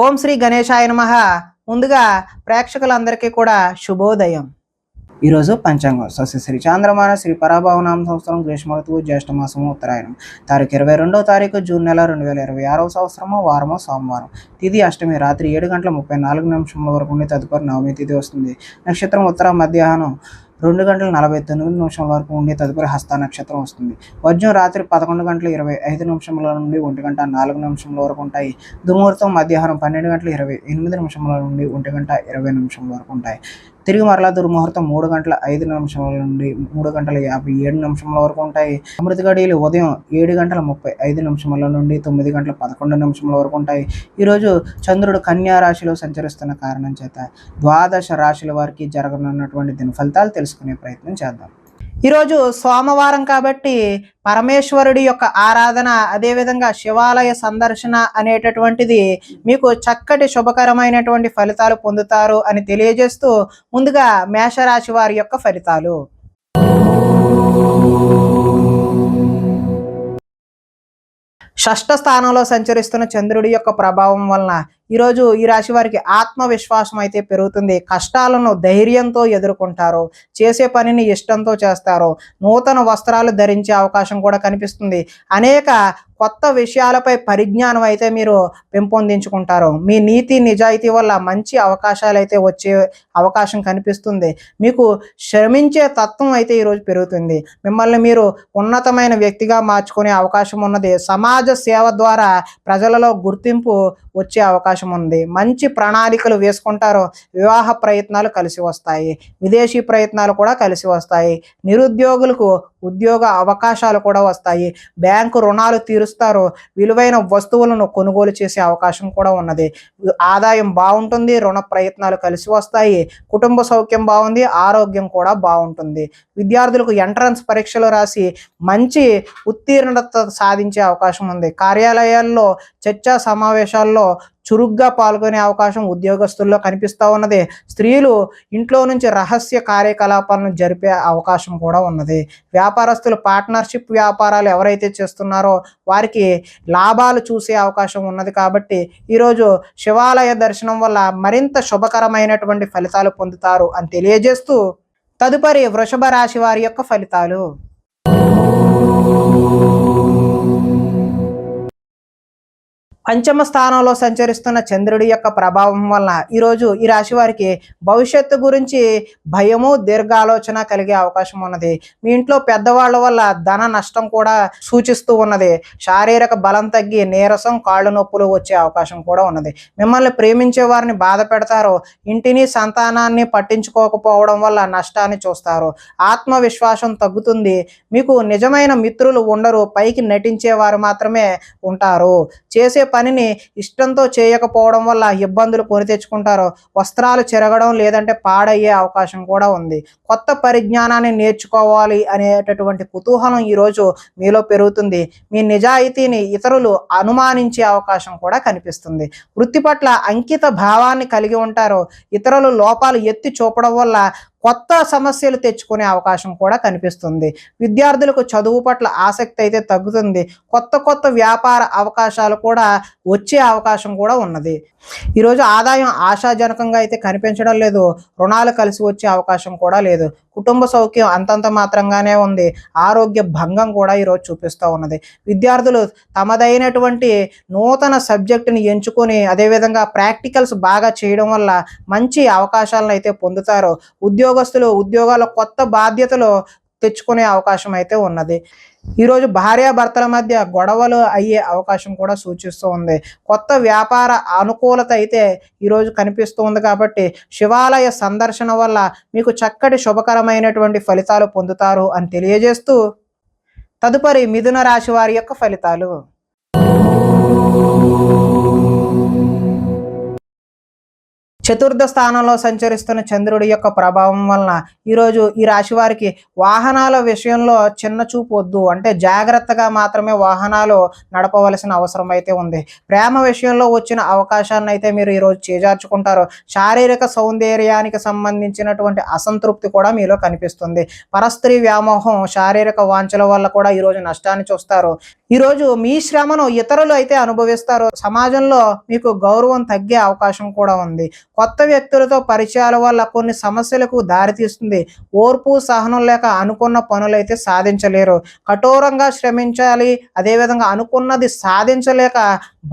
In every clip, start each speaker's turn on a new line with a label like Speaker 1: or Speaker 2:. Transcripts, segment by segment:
Speaker 1: ఓం శ్రీ గణేశాయ నమః. ముందుగా ప్రేక్షకులందరికీ కూడా శుభోదయం. ఈరోజు పంచాంగం శ్రీ చాంద్రమాన శ్రీ పరాభవనామ సంవత్సరం గ్రీష్మ ఋతువు జ్యేష్ఠ మాసము ఉత్తరాయణం తారీఖు 22వ తారీఖు జూన్ నెల 2026వ సంవత్సరము వారము సోమవారం. తిథి అష్టమి రాత్రి 7:34 వరకు ఉండి తదుపరి నవమి తిథి వస్తుంది. నక్షత్రం ఉత్తర మధ్యాహ్నం 2:49 వరకు ఉండి తదుపరి హస్త నక్షత్రం వస్తుంది. వర్జం రాత్రి 11:25 నుండి 1:04 వరకు ఉంటాయి. దుర్ముహూర్తం మధ్యాహ్నం 12:28 నుండి 1:20 వరకు ఉంటాయి. తిరిగి మరలా దుర్ముహూర్తం 3:05 నుండి 3:57 వరకు ఉంటాయి. అమృత గడియలు ఉదయం 7:35 నుండి 9:11 వరకు ఉంటాయి. ఈరోజు చంద్రుడు కన్యా రాశిలో సంచరిస్తున్న కారణం చేత ద్వాదశ రాశుల వారికి జరగనున్నటువంటి దిన ఫలితాలు తెలుసుకునే ప్రయత్నం చేద్దాం. ఈరోజు సోమవారం కాబట్టి పరమేశ్వరుడి యొక్క ఆరాధన, అదేవిధంగా శివాలయ సందర్శన అనేటటువంటిది మీకు చక్కటి శుభకరమైనటువంటి ఫలితాలు పొందుతారు అని తెలియజేస్తూ ముందుగా మేషరాశి వారి యొక్క ఫలితాలు. షష్ఠ స్థానంలో సంచరిస్తున్న చంద్రుడి యొక్క ప్రభావం వలన ఈరోజు ఈ రాశి వారికి ఆత్మవిశ్వాసం అయితే పెరుగుతుంది. కష్టాలను ధైర్యంతో ఎదుర్కొంటారు. చేసే పనిని ఇష్టంతో చేస్తారు. నూతన వస్త్రాలు ధరించే అవకాశం కూడా కనిపిస్తుంది. అనేక కొత్త విషయాలపై పరిజ్ఞానం అయితే మీరు పెంపొందించుకుంటారు. మీ నీతి నిజాయితీ వల్ల మంచి అవకాశాలు అయితే వచ్చే అవకాశం కనిపిస్తుంది. మీకు శ్రమించే తత్వం అయితే ఈరోజు పెరుగుతుంది. మిమ్మల్ని మీరు ఉన్నతమైన వ్యక్తిగా మార్చుకునే అవకాశం ఉన్నది. సమాజ సేవ ద్వారా ప్రజలలో గుర్తింపు వచ్చే అవకాశం ఉంది. మంచి ప్రణాళికలు వేసుకుంటారు. వివాహ ప్రయత్నాలు కలిసి వస్తాయి. విదేశీ ప్రయత్నాలు కూడా కలిసి వస్తాయి. నిరుద్యోగులకు ఉద్యోగ అవకాశాలు కూడా వస్తాయి. బ్యాంకు రుణాలు తీరుస్తారు. విలువైన వస్తువులను కొనుగోలు చేసే అవకాశం కూడా ఉన్నది. ఆదాయం బాగుంటుంది. రుణ ప్రయత్నాలు కలిసి వస్తాయి. కుటుంబ సౌఖ్యం బాగుంది. ఆరోగ్యం కూడా బాగుంటుంది. విద్యార్థులకు ఎంట్రన్స్ పరీక్షలు రాసి మంచి ఉత్తీర్ణత సాధించే అవకాశం ఉంది. కార్యాలయాల్లో చర్చా సమావేశాల్లో చురుగ్గా పాల్గొనే అవకాశం ఉద్యోగస్తుల్లో కనిపిస్తూ ఉన్నది. స్త్రీలు ఇంట్లో నుంచి రహస్య కార్యకలాపాలను జరిపే అవకాశం కూడా ఉన్నది. వ్యాపారస్తులు పార్ట్నర్షిప్ వ్యాపారాలు ఎవరైతే చేస్తున్నారో వారికి లాభాలు చూసే అవకాశం ఉన్నది. కాబట్టి ఈరోజు శివాలయ దర్శనం వల్ల మరింత శుభకరమైనటువంటి ఫలితాలు పొందుతారు అని తెలియజేస్తూ తదుపరి వృషభ రాశి వారి యొక్క ఫలితాలు. పంచమ స్థానంలో సంచరిస్తున్న చంద్రుడి యొక్క ప్రభావం వలన ఈరోజు ఈ రాశి వారికి భవిష్యత్తు గురించి భయము, దీర్ఘాలోచన కలిగే అవకాశం ఉన్నది. మీ ఇంట్లో పెద్దవాళ్ళ వల్ల ధన నష్టం కూడా సూచిస్తూ ఉన్నది. శారీరక బలం తగ్గి నీరసం, కాళ్ళు నొప్పులు వచ్చే అవకాశం కూడా ఉన్నది. మిమ్మల్ని ప్రేమించే వారిని బాధ పెడతారు. ఇంటిని సంతానాన్ని పట్టించుకోకపోవడం వల్ల నష్టాన్ని చూస్తారు. ఆత్మవిశ్వాసం తగ్గుతుంది. మీకు నిజమైన మిత్రులు ఉండరు. పైకి నటించేవారు మాత్రమే ఉంటారు. చేసే పనిని ఇష్టంతో చేయకపోవడం వల్ల ఇబ్బందులు కొని తెచ్చుకుంటారు. వస్త్రాలు చెరగడం లేదంటే పాడయ్యే అవకాశం కూడా ఉంది. కొత్త పరిజ్ఞానాన్ని నేర్చుకోవాలి అనేటటువంటి కుతూహలం ఈరోజు మీలో పెరుగుతుంది. మీ నిజాయితీని ఇతరులు అనుమానించే అవకాశం కూడా కనిపిస్తుంది. వృత్తి పట్ల అంకిత భావాన్ని కలిగి ఉంటారు. ఇతరులు లోపాలు ఎత్తి చూపడం వల్ల కొత్త సమస్యలు తెచ్చుకునే అవకాశం కూడా కనిపిస్తుంది. విద్యార్థులకు చదువు పట్ల ఆసక్తి అయితే తగ్గుతుంది. కొత్త వ్యాపార అవకాశాలు కూడా వచ్చే అవకాశం కూడా ఉన్నది. ఈరోజు ఆదాయం ఆశాజనకంగా అయితే కనిపించడం లేదు. రుణాలు కలిసి వచ్చే అవకాశం కూడా లేదు. కుటుంబ సౌఖ్యం అంతంత మాత్రంగానే ఉంది. ఆరోగ్య భంగం కూడా ఈరోజు చూపిస్తూ ఉన్నది. విద్యార్థులు తమదైనటువంటి నూతన సబ్జెక్టుని ఎంచుకొని అదేవిధంగా ప్రాక్టికల్స్ బాగా చేయడం వల్ల మంచి అవకాశాలను అయితే పొందుతారు. ఉద్యోగస్తులు ఉద్యోగాల కొత్త బాధ్యతలు తెచ్చుకునే అవకాశం అయితే ఉన్నది. ఈరోజు భార్యాభర్తల మధ్య గొడవలు అయ్యే అవకాశం కూడా సూచిస్తూ ఉంది. కొత్త వ్యాపార అనుకూలత అయితే ఈరోజు కనిపిస్తూ ఉంది. కాబట్టి శివాలయ సందర్శన వల్ల మీకు చక్కటి శుభకరమైనటువంటి ఫలితాలు పొందుతారు అని తెలియజేస్తూ తదుపరి మిథున రాశి వారి యొక్క ఫలితాలు. చతుర్థ స్థానంలో సంచరిస్తున్న చంద్రుడి యొక్క ప్రభావం వలన ఈరోజు ఈ రాశి వారికి వాహనాల విషయంలో చిన్న చూపు వద్దు, అంటే జాగ్రత్తగా మాత్రమే వాహనాలు నడపవలసిన అవసరం అయితే ఉంది. ప్రేమ విషయంలో వచ్చిన అవకాశాన్ని అయితే మీరు ఈరోజు చేజార్చుకుంటారు. శారీరక సౌందర్యానికి సంబంధించినటువంటి అసంతృప్తి కూడా మీలో కనిపిస్తుంది. పరస్త్రీ వ్యామోహం, శారీరక వాంఛల వల్ల కూడా ఈరోజు నష్టాన్ని చూస్తారు. ఈరోజు మీ శ్రమను ఇతరులు అయితే అనుభవిస్తారు. సమాజంలో మీకు గౌరవం తగ్గే అవకాశం కూడా ఉంది. కొత్త వ్యక్తులతో పరిచయాల వల్ల కొన్ని సమస్యలకు దారితీస్తుంది. ఓర్పు సహనం లేక అనుకున్న పనులైతే సాధించలేరు. కఠోరంగా శ్రమించాలి, అదేవిధంగా అనుకున్నది సాధించలేక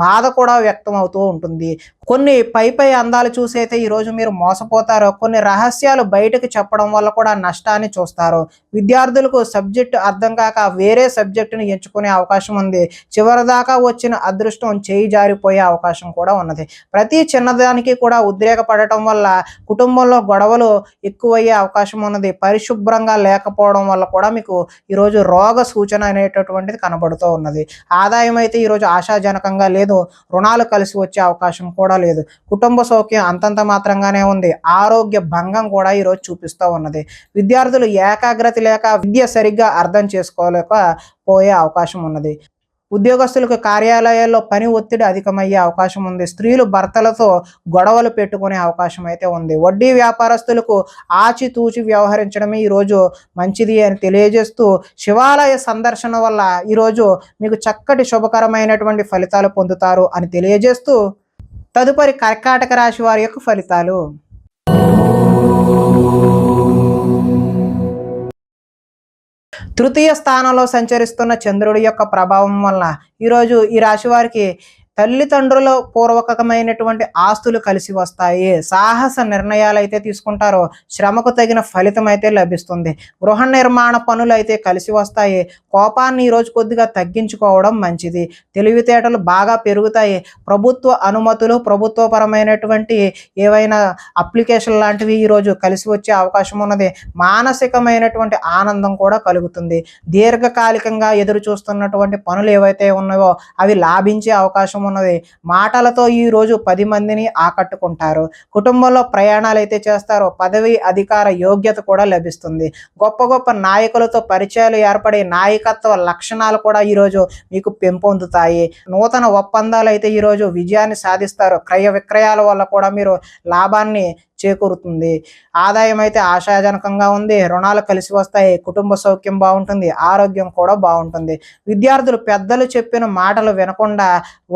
Speaker 1: బాధ కూడా వ్యక్తం అవుతూ ఉంటుంది. కొన్ని పై అందాలు చూసి అయితే ఈరోజు మీరు మోసపోతారు. కొన్ని రహస్యాలు బయటకు చెప్పడం వల్ల కూడా నష్టాన్ని చూస్తారు. విద్యార్థులకు సబ్జెక్టు అర్థం కాక వేరే సబ్జెక్టును ఎంచుకునే అవకాశం ఉంది. చివరిదాకా వచ్చిన అదృష్టం చేయి జారిపోయే అవకాశం కూడా ఉన్నది. ప్రతి చిన్నదానికి కూడా ఉద్రేకపడటం వల్ల కుటుంబంలో గొడవలు ఎక్కువయ్యే అవకాశం ఉన్నది. పరిశుభ్రంగా లేకపోవడం వల్ల కూడా మీకు ఈరోజు రోగ సూచన అనేటటువంటిది కనబడుతూ ఉన్నది. ఆదాయం అయితే ఈరోజు ఆశాజనకంగా లేదు. రుణాలు కలిసి వచ్చే అవకాశం కూడా లేదు. కుటుంబ సౌఖ్యం అంతంత మాత్రంగానే ఉంది. ఆరోగ్య భంగం కూడా ఈరోజు చూపిస్తూ ఉన్నది. విద్యార్థులు ఏకాగ్రత లేక విద్య సరిగ్గా అర్థం చేసుకోలేక పోయే అవకాశం ఉన్నది. ఉద్యోగస్తులకు కార్యాలయాల్లో పని ఒత్తిడి అధికమయ్యే అవకాశం ఉంది. స్త్రీలు భర్తలతో గొడవలు పెట్టుకునే అవకాశం అయితే ఉంది. వడ్డీ వ్యాపారస్తులకు ఆచితూచి వ్యవహరించడమే ఈరోజు మంచిది అని తెలియజేస్తూ, శివాలయ సందర్శన వల్ల ఈరోజు మీకు చక్కటి శుభకరమైనటువంటి ఫలితాలు పొందుతారు అని తెలియజేస్తూ, తదుపరి కర్కాటక రాశి వారి యొక్క ఫలితాలు. తృతీయ స్థానంలో సంచరిస్తున్న చంద్రుడి యొక్క ప్రభావం వలన ఈరోజు ఈ రాశి వారికి తల్లిదండ్రుల పూర్వకమైనటువంటి ఆస్తులు కలిసి వస్తాయి. సాహస నిర్ణయాలు అయితే తీసుకుంటారో, శ్రమకు తగిన ఫలితం అయితే లభిస్తుంది. గృహ నిర్మాణ పనులు అయితే కలిసి వస్తాయి. కోపాన్ని ఈరోజు కొద్దిగా తగ్గించుకోవడం మంచిది. తెలివితేటలు బాగా పెరుగుతాయి. ప్రభుత్వ అనుమతులు, ప్రభుత్వపరమైనటువంటి ఏవైనా అప్లికేషన్ లాంటివి ఈరోజు కలిసి వచ్చే అవకాశం ఉన్నది. మానసికమైనటువంటి ఆనందం కూడా కలుగుతుంది. దీర్ఘకాలికంగా ఎదురు చూస్తున్నటువంటి పనులు ఏవైతే ఉన్నాయో అవి లాభించే అవకాశం ఉన్నది. మాటలతో ఈ రోజు 10 మందిని ఆకట్టుకుంటారు. కుటుంబంలో ప్రయాణాలు అయితే చేస్తారు. పదవి అధికార యోగ్యత కూడా లభిస్తుంది. గొప్ప గొప్ప నాయకులతో పరిచయాలు ఏర్పడి నాయకత్వ లక్షణాలు కూడా ఈరోజు మీకు పెంపొందుతాయి. నూతన ఒప్పందాలు అయితే ఈరోజు విజయాన్ని సాధిస్తారు. క్రయ విక్రయాల వల్ల కూడా మీరు లాభాన్ని చేకూరుతుంది. ఆదాయం అయితే ఆశాజనకంగా ఉంది. రుణాలు కలిసి వస్తాయి. కుటుంబ సౌఖ్యం బాగుంటుంది. ఆరోగ్యం కూడా బాగుంటుంది. విద్యార్థులు పెద్దలు చెప్పిన మాటలు వినకుండా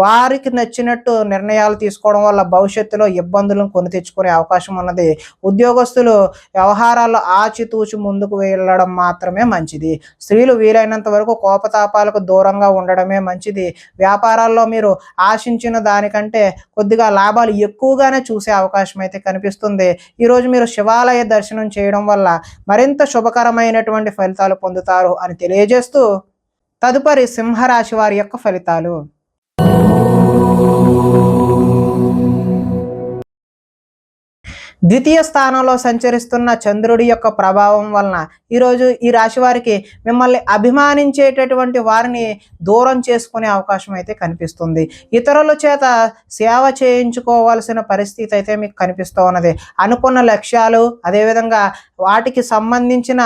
Speaker 1: వారికి నచ్చినట్టు నిర్ణయాలు తీసుకోవడం వల్ల భవిష్యత్తులో ఇబ్బందులను కొని తెచ్చుకునే అవకాశం ఉన్నది. ఉద్యోగస్తులు వ్యవహారాల్లో ఆచితూచి ముందుకు వెళ్ళడం మాత్రమే మంచిది. స్త్రీలు వీలైనంత వరకు కోపతాపాలకు దూరంగా ఉండడమే మంచిది. వ్యాపారాల్లో మీరు ఆశించిన దానికంటే కొద్దిగా లాభాలు ఎక్కువగానే చూసే అవకాశం అయితే కనిపిస్తుంది. ఈరోజు మీరు శివాలయ దర్శనం చేయడం వల్ల మరింత శుభకరమైనటువంటి ఫలితాలు పొందుతారు అని తెలియజేస్తూ, తదుపరి సింహరాశి వారి యొక్క ఫలితాలు. ద్వితీయ స్థానంలో సంచరిస్తున్న చంద్రుడి యొక్క ప్రభావం వలన ఈరోజు ఈ రాశి వారికి మిమ్మల్ని అభిమానించేటటువంటి వారిని దూరం చేసుకునే అవకాశం అయితే కనిపిస్తుంది. ఇతరుల చేత సేవ చేయించుకోవాల్సిన పరిస్థితి అయితే మీకు కనిపిస్తూ ఉన్నది. అనుకున్న లక్ష్యాలు, అదేవిధంగా వాటికి సంబంధించిన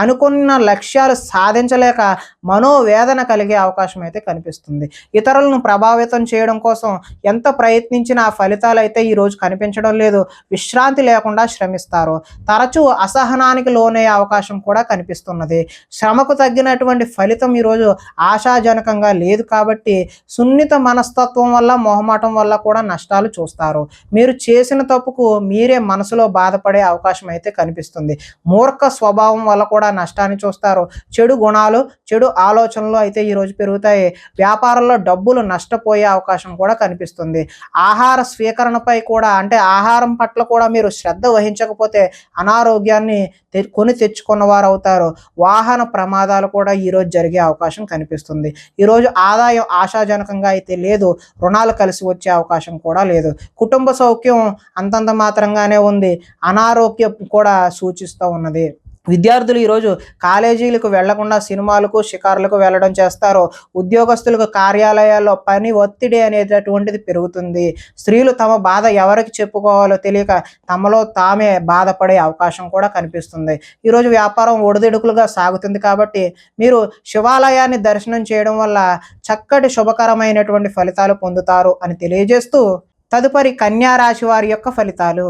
Speaker 1: అనుకున్న లక్ష్యాలు సాధించలేక మనోవేదన కలిగే అవకాశం అయితే కనిపిస్తుంది. ఇతరులను ప్రభావితం చేయడం కోసం ఎంత ప్రయత్నించినా ఆ ఫలితాలు అయితే ఈరోజు కనిపించడం లేదు. విశ్రాంతి లేకుండా శ్రమిస్తారు. తరచూ అసహనానికి లోనయ్యే అవకాశం కూడా కనిపిస్తున్నది. శ్రమకు తగ్గినటువంటి ఫలితం ఈరోజు ఆశాజనకంగా లేదు కాబట్టి సున్నిత మనస్తత్వం వల్ల, మొహమాటం వల్ల కూడా నష్టాలు చూస్తారు. మీరు చేసిన తప్పుకు మీరే మనసులో బాధపడే అవకాశం అయితే కనిపిస్తుంది. మూర్ఖ స్వభావం వల్ల కూడా నష్టాన్ని చూస్తారు. చెడు గుణాలు, చెడు ఆలోచనలు అయితే ఈరోజు పెరుగుతాయి. వ్యాపారంలో డబ్బులు నష్టపోయే అవకాశం కూడా కనిపిస్తుంది. ఆహార స్వీకరణపై కూడా, అంటే ఆహారం పట్ల కూడా మీరు శ్రద్ధ వహించకపోతే అనారోగ్యాన్ని కొని తెచ్చుకున్న వారు అవుతారు. వాహన ప్రమాదాలు కూడా ఈరోజు జరిగే అవకాశం కనిపిస్తుంది. ఈరోజు ఆదాయం ఆశాజనకంగా అయితే లేదు. రుణాలు కలిసి వచ్చే అవకాశం కూడా లేదు. కుటుంబ సౌఖ్యం అంతంత మాత్రంగానే ఉంది. అనారోగ్యం కూడా సూచిస్తూ ఉన్నది. విద్యార్థులు ఈరోజు కాలేజీలకు వెళ్లకుండా సినిమాలకు షికారులకు వెళ్ళడం చేస్తారు. ఉద్యోగస్తులకు కార్యాలయాల్లో పని ఒత్తిడి అనేటటువంటిది పెరుగుతుంది. స్త్రీలు తమ బాధ ఎవరికి చెప్పుకోవాలో తెలియక తమలో తామే బాధపడే అవకాశం కూడా కనిపిస్తుంది. ఈరోజు వ్యాపారం ఒడిదుడుకులుగా సాగుతుంది కాబట్టి మీరు శివాలయాన్ని దర్శనం చేయడం వల్ల చక్కటి శుభకరమైనటువంటి ఫలితాలు పొందుతారు అని తెలియజేస్తూ తదుపరి కన్యా రాశి వారి యొక్క ఫలితాలు.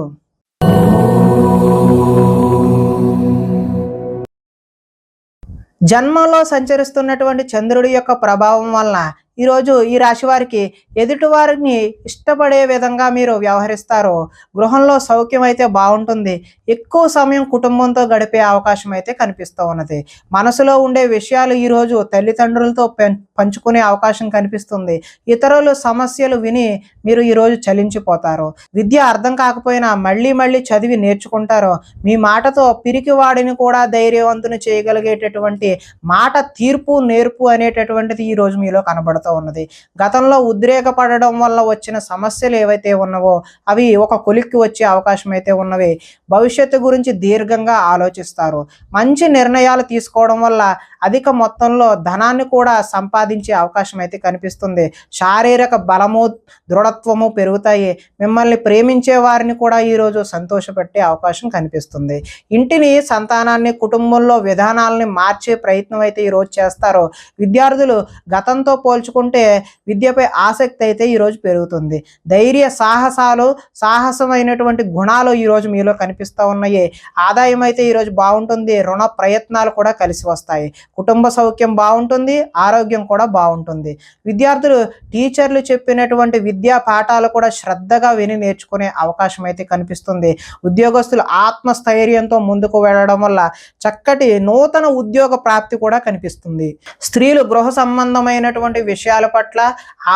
Speaker 1: జన్మంలో సంచరిస్తున్నటువంటి చంద్రుడి యొక్క ప్రభావం వలన ఈరోజు ఈ రాశి వారికి ఎదుటివారిని ఇష్టపడే విధంగా మీరు వ్యవహరిస్తారో గృహంలో సౌఖ్యం అయితే బాగుంటుంది. ఎక్కువ సమయం కుటుంబంతో గడిపే అవకాశం అయితే కనిపిస్తూ ఉన్నది. మనసులో ఉండే విషయాలు ఈరోజు తల్లిదండ్రులతో పంచుకునే అవకాశం కనిపిస్తుంది. ఇతరుల సమస్యలు విని మీరు ఈరోజు చలించిపోతారు. విద్య అర్థం కాకపోయినా మళ్ళీ మళ్ళీ చదివి నేర్చుకుంటారో మీ మాటతో పిరికివాడిని కూడా ధైర్యవంతుని చేయగలిగేటటువంటి మాట తీర్పు నేర్పు అనేటటువంటిది ఈరోజు మీలో కనబడుతుంది ఉన్నది. గతంలో ఉద్రేకపడడం వల్ల వచ్చిన సమస్యలు ఏవైతే ఉన్నవో అవి ఒక కొలిక్కి వచ్చే అవకాశం అయితే ఉన్నవి. భవిష్యత్తు గురించి దీర్ఘంగా ఆలోచిస్తారు. మంచి నిర్ణయాలు తీసుకోవడం వల్ల అధిక మొత్తంలో ధనాన్ని కూడా సంపాదించే అవకాశం అయితే కనిపిస్తుంది. శారీరక బలము దృఢత్వము పెరుగుతాయి. మిమ్మల్ని ప్రేమించే వారిని కూడా ఈరోజు సంతోషపెట్టే అవకాశం కనిపిస్తుంది. ఇంటిని సంతానాన్ని కుటుంబంలో విధానాలని మార్చే ప్రయత్నం అయితే ఈరోజు చేస్తారు. విద్యార్థులు గతంతో పోల్చుకుంటే విద్యపై ఆసక్తి అయితే ఈరోజు పెరుగుతుంది. ధైర్య సాహసమైనటువంటి గుణాలు ఈరోజు మీలో కనిపిస్తూ ఉన్నాయి. ఆదాయం అయితే ఈరోజు బాగుంటుంది. రుణ ప్రయత్నాలు కూడా కలిసి వస్తాయి. కుటుంబ సౌఖ్యం బాగుంటుంది. ఆరోగ్యం కూడా బాగుంటుంది. విద్యార్థులు టీచర్లు చెప్పినటువంటి విద్యా పాఠాలు కూడా శ్రద్ధగా విని నేర్చుకునే అవకాశం అయితే కనిపిస్తుంది. ఉద్యోగస్తులు ఆత్మస్థైర్యంతో ముందుకు వెళ్ళడం వల్ల చక్కటి నూతన ఉద్యోగ ప్రాప్తి కూడా కనిపిస్తుంది. స్త్రీలు గృహ సంబంధమైనటువంటి విషయాల పట్ల,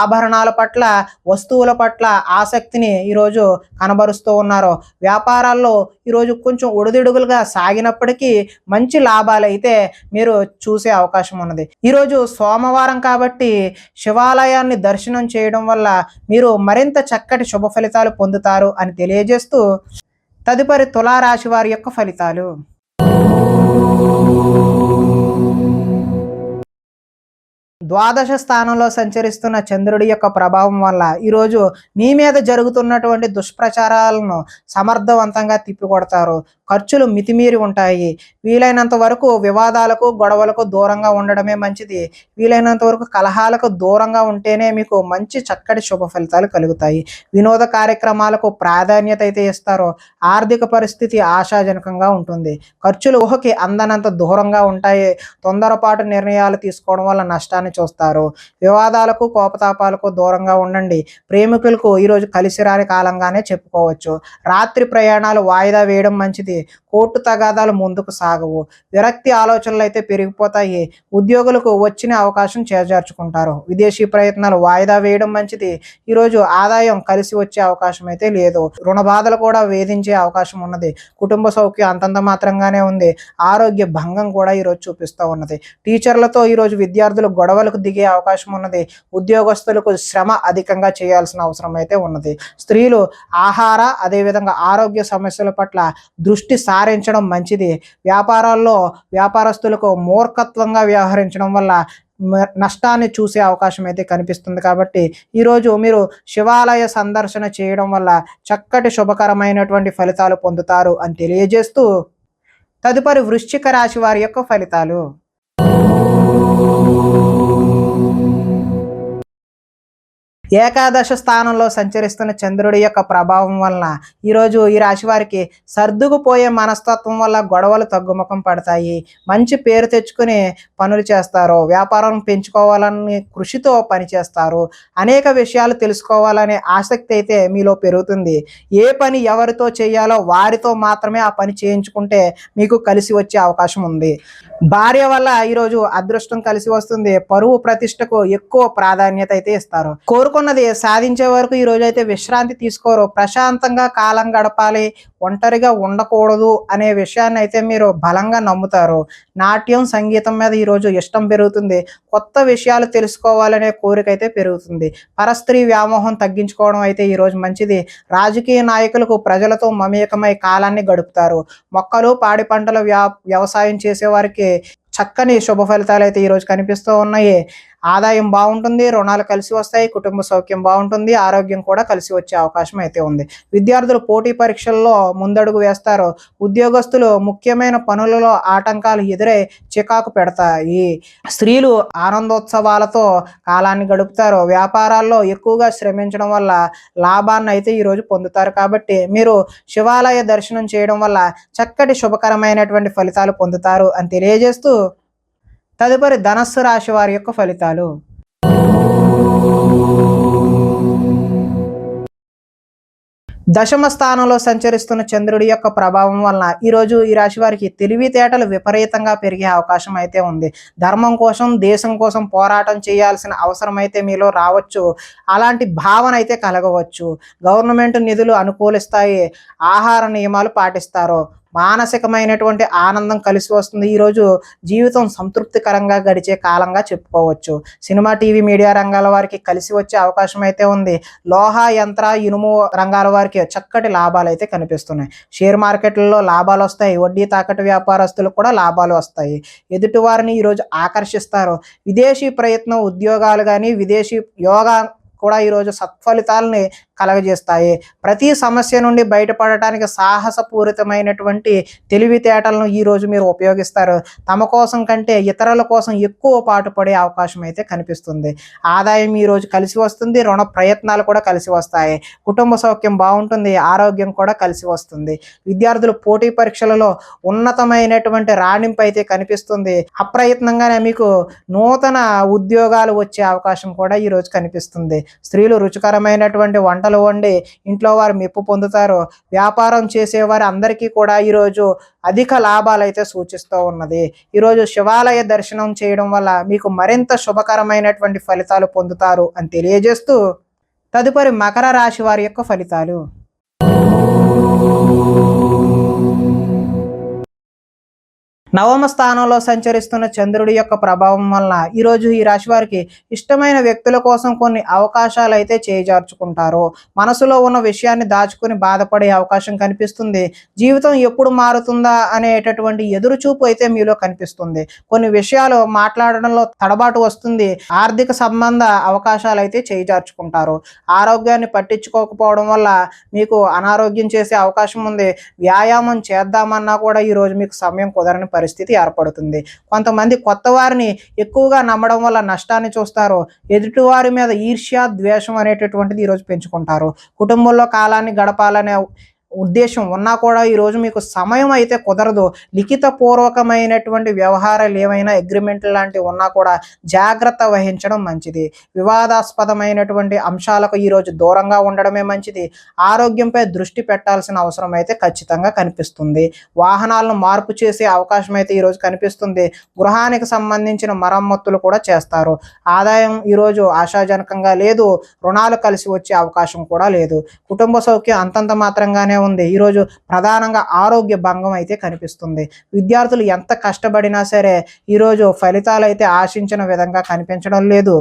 Speaker 1: ఆభరణాల పట్ల, వస్తువుల పట్ల ఆసక్తిని ఈరోజు కనబరుస్తూ ఉన్నారు. వ్యాపారాల్లో ఈరోజు కొంచెం ఒడిదుడుగులుగా సాగినప్పటికీ మంచి లాభాలు అయితే మీరు చూసే అవకాశం ఉన్నది. ఈరోజు సోమవారం కాబట్టి శివాలయాన్ని దర్శనం చేయడం వల్ల మీరు మరింత చక్కటి శుభ ఫలితాలు పొందుతారు అని తెలియజేస్తూ తదుపరి తులారాశి వారి యొక్క ఫలితాలు. ద్వాదశ స్థానంలో సంచరిస్తున్న చంద్రుడి యొక్క ప్రభావం వల్ల ఈరోజు మీ మీద జరుగుతున్నటువంటి దుష్ప్రచారాలను సమర్థవంతంగా తిప్పికొడతారు. ఖర్చులు మితిమీరి ఉంటాయి. వీలైనంత వరకు వివాదాలకు గొడవలకు దూరంగా ఉండడమే మంచిది. వీలైనంత వరకు కలహాలకు దూరంగా ఉంటేనే మీకు మంచి చక్కటి శుభ ఫలితాలు కలుగుతాయి. వినోద కార్యక్రమాలకు ప్రాధాన్యత అయితే ఇస్తారు. ఆర్థిక పరిస్థితి ఆశాజనకంగా ఉంటుంది. ఖర్చులు ఊహకి అందనంత దూరంగా ఉంటాయి. తొందరపాటు నిర్ణయాలు తీసుకోవడం వల్ల నష్టాన్ని చూస్తారు. వివాదాలకు కోపతాపాలకు దూరంగా ఉండండి. ప్రేమికులకు ఈరోజు కలిసి రాని కాలంగానే చెప్పుకోవచ్చు. రాత్రి ప్రయాణాలు వాయిదా వేయడం మంచిది. కోర్టు తగాదాలు ముందుకు సాగవు. విరక్తి ఆలోచనలు అయితే పెరిగిపోతాయి. ఉద్యోగులకు వచ్చిన అవకాశం చేజార్చుకుంటారు. విదేశీ ప్రయత్నాలు వాయిదా వేయడం మంచిది. ఈరోజు ఆదాయం కలిసి వచ్చే అవకాశం అయితే లేదు. రుణ బాధలు కూడా వేధించే అవకాశం ఉన్నది. కుటుంబ సౌఖ్యం అంతంత మాత్రంగానే ఉంది. ఆరోగ్య భంగం కూడా ఈరోజు చూపిస్తూ ఉన్నది. టీచర్లతో ఈరోజు విద్యార్థులు గొడవలకు దిగే అవకాశం ఉన్నది. ఉద్యోగస్తులకు శ్రమ అధికంగా చేయాల్సిన అవసరం అయితే ఉన్నది. స్త్రీలు ఆహార అదేవిధంగా ఆరోగ్య సమస్యల పట్ల దృష్టి సారించడం మంచిది. వ్యాపారాల్లో వ్యాపారస్తులకు మూర్ఖత్వంగా వ్యవహరించడం వల్ల నష్టాన్ని చూసే అవకాశం అయితే కనిపిస్తుంది. కాబట్టి ఈరోజు మీరు శివాలయ సందర్శన చేయడం వల్ల చక్కటి శుభకరమైనటువంటి ఫలితాలు పొందుతారు అని తెలియజేస్తూ తదుపరి వృశ్చిక రాశి వారి యొక్క ఫలితాలు. ఏకాదశ స్థానంలో సంచరిస్తున్న చంద్రుడి యొక్క ప్రభావం వలన ఈరోజు ఈ రాశి వారికి సర్దుకుపోయే మనస్తత్వం వల్ల గొడవలు తగ్గుముఖం పడతాయి. మంచి పేరు తెచ్చుకుని పనులు చేస్తారు. వ్యాపారం పెంచుకోవాలని కృషితో పనిచేస్తారు. అనేక విషయాలు తెలుసుకోవాలనే ఆసక్తి అయితే మీలో పెరుగుతుంది. ఏ పని ఎవరితో చేయాలో వారితో మాత్రమే ఆ పని చేయించుకుంటే మీకు కలిసి వచ్చే అవకాశం ఉంది. భార్య వల్ల ఈరోజు అదృష్టం కలిసి వస్తుంది. పరువు ప్రతిష్టకు ఎక్కువ ప్రాధాన్యత అయితే ఇస్తారు. కోరుకున్న అనుకున్నది సాధించే వరకు ఈరోజైతే విశ్రాంతి తీసుకోరు. ప్రశాంతంగా కాలం గడపాలి, ఒంటరిగా ఉండకూడదు అనే విషయాన్ని అయితే మీరు బలంగా నమ్ముతారు. నాట్యం, సంగీతం మీద ఈరోజు ఇష్టం పెరుగుతుంది. కొత్త విషయాలు తెలుసుకోవాలనే కోరిక అయితే పెరుగుతుంది. పరస్త్రీ వ్యామోహం తగ్గించుకోవడం అయితే ఈరోజు మంచిది. రాజకీయ నాయకులకు ప్రజలతో మమేకమై కాలాన్ని గడుపుతారు. మొక్కలు, పాడి పంటల వ్యవసాయం చేసేవారికి చక్కని శుభ ఫలితాలు అయితే ఈరోజు కనిపిస్తూ ఉన్నాయి. ఆదాయం బాగుంటుంది, రుణాలు కలిసి వస్తాయి, కుటుంబ సౌఖ్యం బాగుంటుంది, ఆరోగ్యం కూడా కలిసి వచ్చే అవకాశం అయితే ఉంది. విద్యార్థులు పోటీ పరీక్షల్లో ముందడుగు వేస్తారు. ఉద్యోగస్తులు ముఖ్యమైన పనులలో ఆటంకాలు ఎదురై చికాకు పెడతాయి. స్త్రీలు ఆనందోత్సవాలతో కాలాన్ని గడుపుతారు. వ్యాపారాల్లో ఎక్కువగా శ్రమించడం వల్ల లాభాన్ని అయితే ఈరోజు పొందుతారు. కాబట్టి మీరు శివాలయ దర్శనం చేయడం వల్ల చక్కటి శుభకరమైనటువంటి ఫలితాలు పొందుతారు అని తెలియజేస్తూ, తదుపరి ధనస్సు రాశి వారి యొక్క ఫలితాలు. దశమ స్థానంలో సంచరిస్తున్న చంద్రుడి యొక్క ప్రభావం వలన ఈరోజు ఈ రాశి వారికి తెలివితేటలు విపరీతంగా పెరిగే అవకాశం అయితే ఉంది. ధర్మం కోసం, దేశం కోసం పోరాటం చేయాల్సిన అవసరం అయితే మీలో రావచ్చు. అలాంటి భావన అయితే కలగవచ్చు. గవర్నమెంట్ నిధులు అనుకూలిస్తాయి. ఆహార నియమాలు పాటిస్తారు. మానసికమైనటువంటి ఆనందం కలిసి వస్తుంది. ఈరోజు జీవితం సంతృప్తికరంగా గడిచే కాలంగా చెప్పుకోవచ్చు. సినిమా, టీవీ, మీడియా రంగాల వారికి కలిసి వచ్చే అవకాశం అయితే ఉంది. లోహ, యంత్ర, ఇనుము రంగాల వారికి చక్కటి లాభాలు అయితే కనిపిస్తున్నాయి. షేర్ మార్కెట్లలో లాభాలు వస్తాయి. వడ్డీ తాకట్టు వ్యాపారస్తులకు కూడా లాభాలు వస్తాయి. ఎదుటివారిని ఈరోజు ఆకర్షిస్తారు. విదేశీ ప్రయత్నం, ఉద్యోగాలు కానీ, విదేశీ యోగా కూడా ఈరోజు సత్ఫలితాలని కలగజేస్తాయి. ప్రతి సమస్య నుండి బయటపడటానికి సాహసపూరితమైనటువంటి తెలివితేటలను ఈరోజు మీరు ఉపయోగిస్తారు. తమ కోసం కంటే ఇతరుల కోసం ఎక్కువ పాటుపడే అవకాశం అయితే కనిపిస్తుంది. ఆదాయం ఈరోజు కలిసి వస్తుంది. రుణ ప్రయత్నాలు కూడా కలిసి వస్తాయి. కుటుంబ సౌఖ్యం బాగుంటుంది. ఆరోగ్యం కూడా కలిసి వస్తుంది. విద్యార్థులు పోటీ పరీక్షలలో ఉన్నతమైనటువంటి రాణింపు అయితే కనిపిస్తుంది. అప్రయత్నంగానే మీకు నూతన ఉద్యోగాలు వచ్చే అవకాశం కూడా ఈరోజు కనిపిస్తుంది. స్త్రీలు రుచికరమైనటువంటి వంటలు వండి ఇంట్లో వారు మెప్పు పొందుతారు. వ్యాపారం చేసేవారు అందరికీ కూడా ఈరోజు అధిక లాభాలు అయితే సూచిస్తూ ఉన్నది. ఈరోజు శివాలయ దర్శనం చేయడం వల్ల మీకు మరింత శుభకరమైనటువంటి ఫలితాలు పొందుతారు అని తెలియజేస్తూ, తదుపరి మకర రాశి వారి యొక్క ఫలితాలు. నవమ స్థానంలో సంచరిస్తున్న చంద్రుడి యొక్క ప్రభావం వలన ఈరోజు ఈ రాశి వారికి ఇష్టమైన వ్యక్తుల కోసం కొన్ని అవకాశాలు అయితే చేజార్చుకుంటారు. మనసులో ఉన్న విషయాన్ని దాచుకుని బాధపడే అవకాశం కనిపిస్తుంది. జీవితం ఎప్పుడు మారుతుందా అనేటటువంటి ఎదురుచూపు అయితే మీలో కనిపిస్తుంది. కొన్ని విషయాలు మాట్లాడడంలో తడబాటు వస్తుంది. ఆర్థిక సంబంధ అవకాశాలు అయితే చేజార్చుకుంటారు. ఆరోగ్యాన్ని పట్టించుకోకపోవడం వల్ల మీకు అనారోగ్యం చేసే అవకాశం ఉంది. వ్యాయామం చేద్దామన్నా కూడా ఈరోజు మీకు సమయం కుదరని పరిస్థితి ఏర్పడుతుంది. కొంతమంది కొత్త వారిని ఎక్కువగా నమ్మడం వల్ల నష్టాన్ని చూస్తారు. ఎదుటివారి మీద ఈర్ష్య, ద్వేషం అనేటటువంటిది ఈరోజు పెంచుకుంటారు. కుటుంబంలో కాలాన్ని గడపాలనే ఉద్దేశం ఉన్నా కూడా ఈరోజు మీకు సమయం అయితే కుదరదు. లిఖిత పూర్వకమైనటువంటి వ్యవహారాలు ఏమైనా అగ్రిమెంట్ లాంటివి ఉన్నా కూడా జాగ్రత్త వహించడం మంచిది. వివాదాస్పదమైనటువంటి అంశాలకు ఈరోజు దూరంగా ఉండడమే మంచిది. ఆరోగ్యంపై దృష్టి పెట్టాల్సిన అవసరం అయితే ఖచ్చితంగా కనిపిస్తుంది. వాహనాలను మార్పు చేసే అవకాశం అయితే ఈరోజు కనిపిస్తుంది. గృహానికి సంబంధించిన మరమ్మతులు కూడా చేస్తారు. ఆదాయం ఈరోజు ఆశాజనకంగా లేదు. రుణాలు కలిసి వచ్చే అవకాశం కూడా లేదు. కుటుంబ సౌఖ్యం అంతంత మాత్రంగానే ఉంది. ఈరోజు ప్రధానంగా ఆరోగ్య భంగం అయితే కనిపిస్తుంది. విద్యార్థులు ఎంత కష్టపడినా సరే ఈరోజు ఫలితాలు అయితే ఆశించిన విధంగా కనిపించడం లేదు.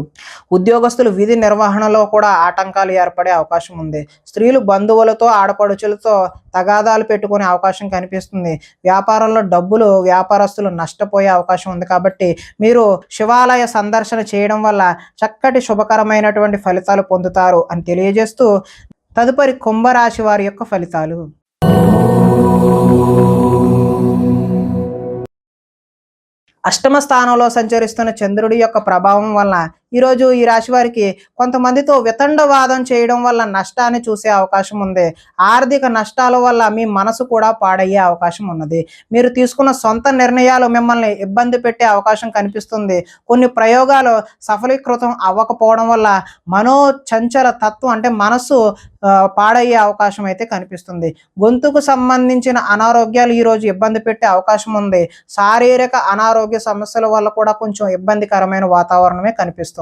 Speaker 1: ఉద్యోగస్తులు విధి నిర్వహణలో కూడా ఆటంకాలు ఏర్పడే అవకాశం ఉంది. స్త్రీలు బంధువులతో, ఆడపడుచులతో తగాదాలు పెట్టుకునే అవకాశం కనిపిస్తుంది. వ్యాపారంలో డబ్బులు వ్యాపారస్తులు నష్టపోయే అవకాశం ఉంది. కాబట్టి మీరు శివాలయ సందర్శన చేయడం వల్ల చక్కటి శుభకరమైనటువంటి ఫలితాలు పొందుతారు అని తెలియజేస్తూ, తదుపరి కుంభరాశి వారి యొక్క ఫలితాలు. అష్టమ స్థానంలో సంచరిస్తున్న చంద్రుడి యొక్క ప్రభావం వలన ఈరోజు ఈ రాశి వారికి కొంతమందితో వితండవాదం చేయడం వల్ల నష్టాన్ని చూసే అవకాశం ఉంది. ఆర్థిక నష్టాల వల్ల మీ మనసు కూడా పాడయ్యే అవకాశం ఉన్నది. మీరు తీసుకున్న సొంత నిర్ణయాలు మిమ్మల్ని ఇబ్బంది పెట్టే అవకాశం కనిపిస్తుంది. కొన్ని ప్రయోగాలు సఫలీకృతం అవ్వకపోవడం వల్ల మనోచంచల తత్వం అంటే మనసు పాడయ్యే అవకాశం అయితే కనిపిస్తుంది. గొంతుకు సంబంధించిన అనారోగ్యాలు ఈరోజు ఇబ్బంది పెట్టే అవకాశం ఉంది. శారీరక అనారోగ్య సమస్యల వల్ల కూడా కొంచెం ఇబ్బందికరమైన వాతావరణమే కనిపిస్తుంది.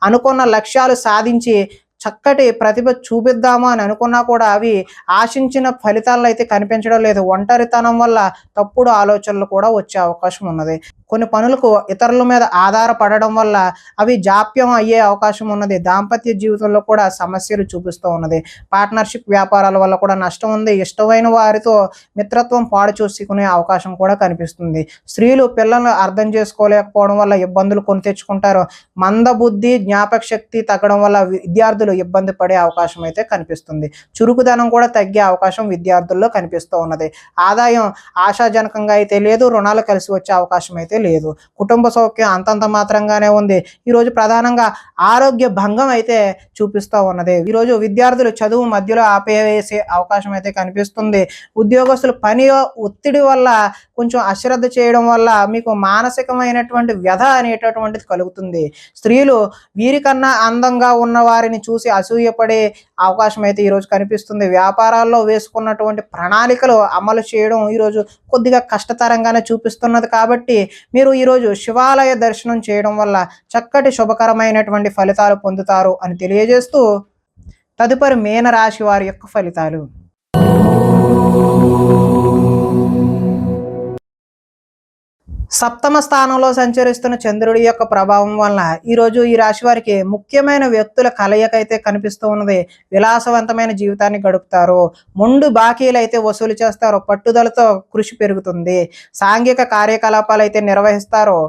Speaker 1: అనుకున్న లక్ష్యాలు సాధించి చక్కటి ప్రతిభ చూపిద్దాము అని అనుకున్నా కూడా అవి ఆశించిన ఫలితాలను అయితే కనిపించడం లేదు. ఒంటరితనం వల్ల తప్పుడు ఆలోచనలు కూడా వచ్చే అవకాశం ఉన్నది. కొన్ని పనులకు ఇతరుల మీద ఆధారపడడం వల్ల అవి జాప్యం అయ్యే అవకాశం ఉన్నది. దాంపత్య జీవితంలో కూడా సమస్యలు చూపిస్తూ ఉన్నది. పార్ట్నర్షిప్ వ్యాపారాల వల్ల కూడా నష్టం ఉంది. ఇష్టమైన వారితో మిత్రత్వం పాడు చూసుకునే అవకాశం కూడా కనిపిస్తుంది. స్త్రీలు పిల్లలను అర్థం చేసుకోలేకపోవడం వల్ల ఇబ్బందులు కొని తెచ్చుకుంటారు. మందబుద్ధి, జ్ఞాపక శక్తి తగ్గడం వల్ల విద్యార్థులు ఇబ్బంది పడే అవకాశం అయితే కనిపిస్తుంది. చురుకుదనం కూడా తగ్గే అవకాశం విద్యార్థుల్లో కనిపిస్తూ ఉన్నది. ఆదాయం ఆశాజనకంగా అయితే లేదు. రుణాలు కలిసి వచ్చే అవకాశం అయితే లేదు. కుటుంబ సౌఖ్యం అంతంత మాత్రంగానే ఉంది. ఈరోజు ప్రధానంగా ఆరోగ్య భంగం అయితే చూపిస్తూ ఉన్నది. ఈరోజు విద్యార్థులు చదువు మధ్యలో ఆపేసే అవకాశం అయితే కనిపిస్తుంది. ఉద్యోగస్తులు పని ఒత్తిడి వల్ల కొంచెం అశ్రద్ధ చేయడం వల్ల మీకు మానసికమైనటువంటి వ్యధ అనేటటువంటిది కలుగుతుంది. స్త్రీలు వీరికన్నా అందంగా ఉన్న వారిని చూసి అసూయపడే అవకాశం అయితే ఈరోజు కనిపిస్తుంది. వ్యాపారాల్లో వేసుకున్నటువంటి ప్రణాళికలు అమలు చేయడం ఈరోజు కొద్దిగా కష్టతరంగానే చూపిస్తున్నది. కాబట్టి మీరు ఈరోజు శివాలయ దర్శనం చేయడం వల్ల చక్కటి శుభకరమైనటువంటి ఫలితాలు పొందుతారు అని తెలియజేస్తూ తదుపరి మీనరాశి వారి యొక్క ఫలితాలు. సప్తమ స్థానంలో సంచరిస్తున్న చంద్రుడి యొక్క ప్రభావం వలన ఈరోజు ఈ రాశి వారికి ముఖ్యమైన వ్యక్తుల కలయిక అయితే కనిపిస్తూ ఉన్నది. విలాసవంతమైన జీవితాన్ని గడుపుతారు. మొండు బాకీలు అయితే వసూలు చేస్తారు. పట్టుదలతో కృషి పెరుగుతుంది. సాంఘిక కార్యకలాపాలు అయితే నిర్వహిస్తారు.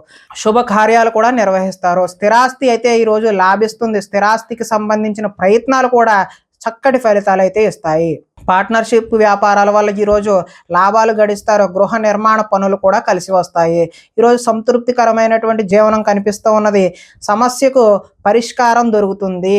Speaker 1: శుభకార్యాలు కూడా నిర్వహిస్తారు. స్థిరాస్తి అయితే ఈరోజు లాభిస్తుంది. స్థిరాస్తికి సంబంధించిన ప్రయత్నాలు కూడా చక్కటి ఫలితాలు అయితే ఇస్తాయి. పార్ట్నర్షిప్ వ్యాపారాల వల్ల ఈరోజు లాభాలు గడిస్తారు. గృహ నిర్మాణ పనులు కూడా కలిసి వస్తాయి. ఈరోజు సంతృప్తికరమైనటువంటి జీవనం కనిపిస్తూ ఉన్నది. సమస్యకు పరిష్కారం దొరుకుతుంది.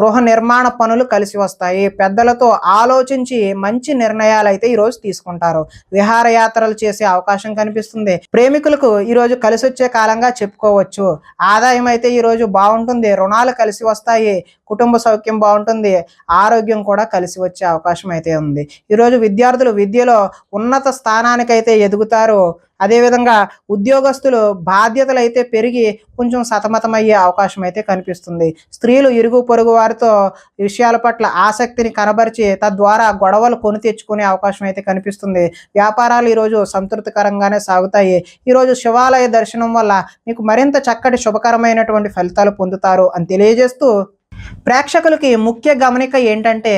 Speaker 1: గృహ నిర్మాణ పనులు కలిసి వస్తాయి. పెద్దలతో ఆలోచించి మంచి నిర్ణయాలు అయితే ఈరోజు తీసుకుంటారు. విహారయాత్రలు చేసే అవకాశం కనిపిస్తుంది. ప్రేమికులకు ఈరోజు కలిసి వచ్చే కాలంగా చెప్పుకోవచ్చు. ఆదాయం అయితే ఈరోజు బాగుంటుంది. రుణాలు కలిసి వస్తాయి. కుటుంబ సౌఖ్యం బాగుంటుంది. ఆరోగ్యం కూడా కలిసి వచ్చే అవకాశం అయితే ఉంది. ఈరోజు విద్యార్థులు విద్యలో ఉన్నత స్థానానికైతే ఎదుగుతారు. అదేవిధంగా ఉద్యోగస్తులు బాధ్యతలు అయితే పెరిగి కొంచెం సతమతమయ్యే అవకాశం అయితే కనిపిస్తుంది. స్త్రీలు ఇరుగు పొరుగు వారితో విషయాల పట్ల ఆసక్తిని కనబరిచి తద్వారా గొడవలు కొని తెచ్చుకునే అవకాశం అయితే కనిపిస్తుంది. వ్యాపారాలు ఈరోజు సంతృప్తికరంగానే సాగుతాయి. ఈరోజు శివాలయ దర్శనం వల్ల మీకు మరింత చక్కటి శుభకరమైనటువంటి ఫలితాలు పొందుతారు అని తెలియజేస్తూ ప్రేక్షకులకి ముఖ్య గమనిక ఏంటంటే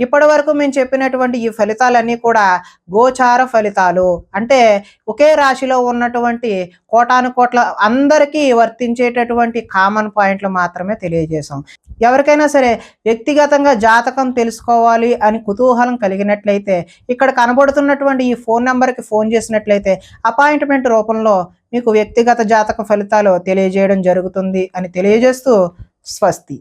Speaker 1: ఇప్పటి వరకు మేము చెప్పినటువంటి ఈ ఫలితాలన్నీ కూడా గోచార ఫలితాలు, అంటే ఒకే రాశిలో ఉన్నటువంటి కోటాను కోట్ల అందరికీ వర్తించేటటువంటి కామన్ పాయింట్లు మాత్రమే తెలియజేశాం. ఎవరికైనా సరే వ్యక్తిగతంగా జాతకం తెలుసుకోవాలి అని కుతూహలం కలిగినట్లయితే ఇక్కడ కనబడుతున్నటువంటి ఈ ఫోన్ నెంబర్కి ఫోన్ చేసినట్లయితే అపాయింట్మెంట్ రూపంలో మీకు వ్యక్తిగత జాతక ఫలితాలు తెలియజేయడం జరుగుతుంది అని తెలియజేస్తూ స్వస్తి.